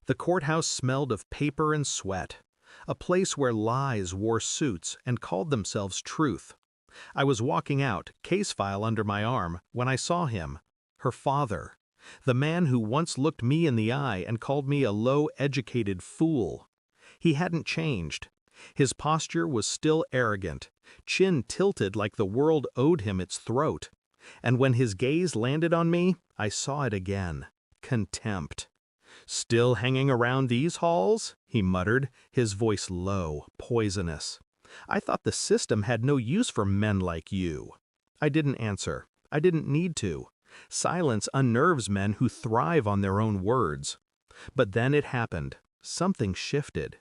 The courthouse smelled of paper and sweat, a place where lies wore suits and called themselves truth. I was walking out, case file under my arm, when I saw him, her father, the man who once looked me in the eye and called me a low-educated fool. He hadn't changed. His posture was still arrogant, chin tilted like the world owed him its throat. And when his gaze landed on me, I saw it again. Contempt. "Still hanging around these halls?" he muttered, his voice low, poisonous. "I thought the system had no use for men like you." I didn't answer. I didn't need to. Silence unnerves men who thrive on their own words. But then it happened. Something shifted.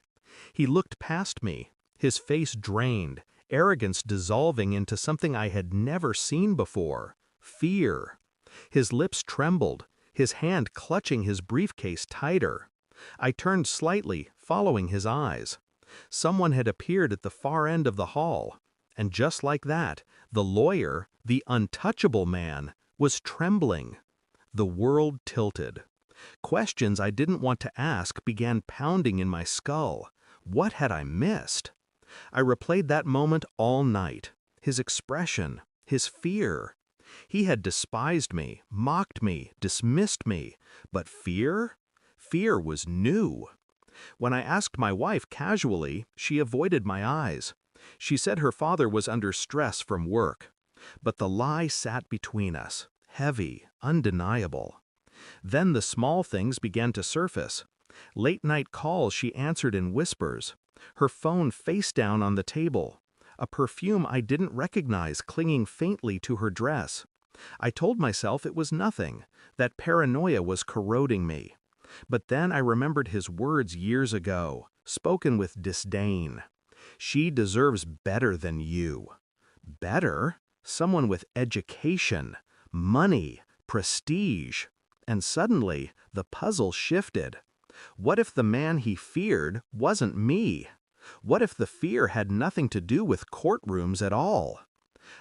He looked past me, his face drained, arrogance dissolving into something I had never seen before: fear. His lips trembled, his hand clutching his briefcase tighter. I turned slightly, following his eyes. Someone had appeared at the far end of the hall, and just like that, the lawyer, the untouchable man, was trembling. The world tilted. Questions I didn't want to ask began pounding in my skull. What had I missed? I replayed that moment all night. His expression, his fear. He had despised me, mocked me, dismissed me, but fear? Fear was new. When I asked my wife casually, she avoided my eyes. She said her father was under stress from work. But the lie sat between us, heavy, undeniable. Then the small things began to surface. Late-night calls she answered in whispers. Her phone face down on the table. A perfume I didn't recognize clinging faintly to her dress. I told myself it was nothing, that paranoia was corroding me. But then I remembered his words years ago, spoken with disdain. "She deserves better than you." Better? Someone with education, money, prestige. And suddenly, the puzzle shifted. What if the man he feared wasn't me? What if the fear had nothing to do with courtrooms at all?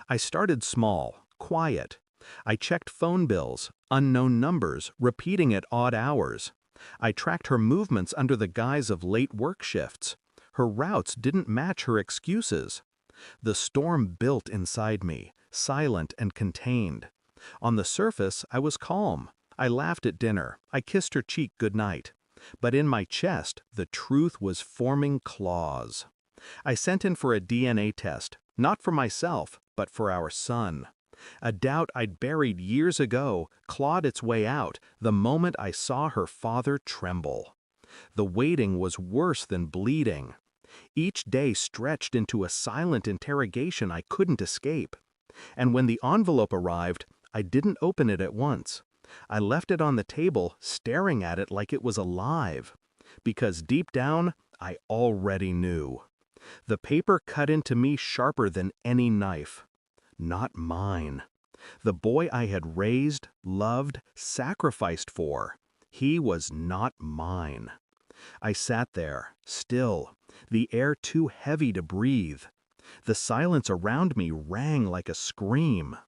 I started small, quiet. I checked phone bills, unknown numbers, repeating at odd hours. I tracked her movements under the guise of late work shifts. Her routes didn't match her excuses. The storm built inside me, silent and contained. On the surface, I was calm. I laughed at dinner. I kissed her cheek goodnight. But in my chest, the truth was forming claws. I sent in for a DNA test, not for myself, but for our son. A doubt I'd buried years ago clawed its way out the moment I saw her father tremble. The waiting was worse than bleeding. Each day stretched into a silent interrogation I couldn't escape. And when the envelope arrived, I didn't open it at once. I left it on the table, staring at it like it was alive. Because deep down, I already knew. The paper cut into me sharper than any knife. Not mine. The boy I had raised, loved, sacrificed for. He was not mine. I sat there, still, the air too heavy to breathe. The silence around me rang like a scream.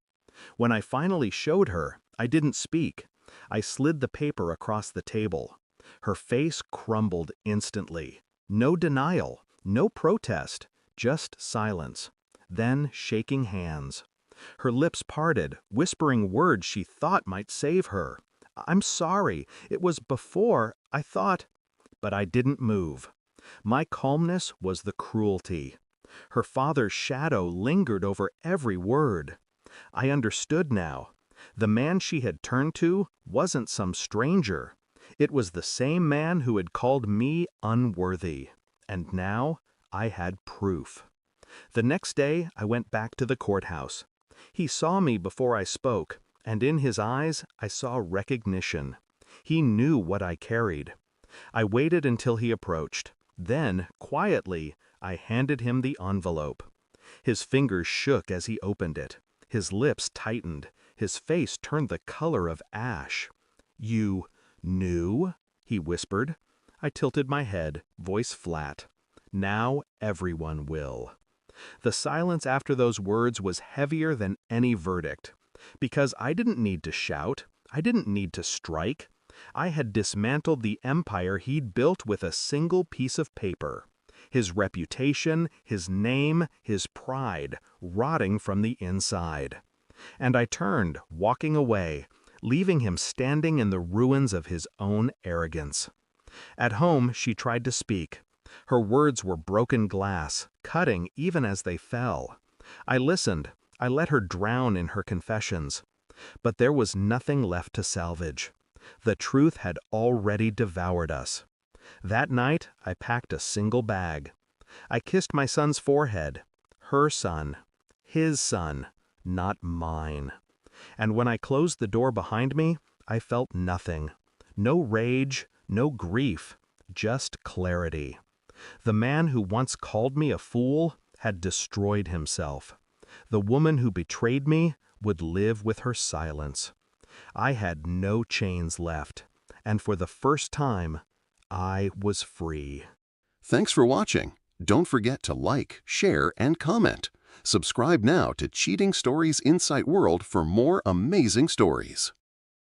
When I finally showed her, I didn't speak. I slid the paper across the table. Her face crumbled instantly. No denial, no protest, just silence. Then shaking hands. Her lips parted, whispering words she thought might save her. "I'm sorry. It was before. I thought—" But I didn't move. My calmness was the cruelty. Her father's shadow lingered over every word. I understood now. The man she had turned to wasn't some stranger. It was the same man who had called me unworthy. And now I had proof. The next day I went back to the courthouse. He saw me before I spoke, and in his eyes I saw recognition. He knew what I carried. I waited until he approached. Then, quietly, I handed him the envelope. His fingers shook as he opened it. His lips tightened. His face turned the color of ash. "You knew?" he whispered. I tilted my head, voice flat. "Now everyone will." The silence after those words was heavier than any verdict. Because I didn't need to shout. I didn't need to strike. I had dismantled the empire he'd built with a single piece of paper. His reputation, his name, his pride, rotting from the inside. And I turned, walking away, leaving him standing in the ruins of his own arrogance. At home, she tried to speak. Her words were broken glass, cutting even as they fell. I listened. I let her drown in her confessions. But there was nothing left to salvage. The truth had already devoured us. That night, I packed a single bag. I kissed my son's forehead. Her son. His son. Not mine. And when I closed the door behind me, I felt nothing. No rage, no grief, just clarity. The man who once called me a fool had destroyed himself. The woman who betrayed me would live with her silence. I had no chains left, and for the first time, I was free. Thanks for watching. Don't forget to like, share, and comment. Subscribe now to Cheating Stories Insight World for more amazing stories.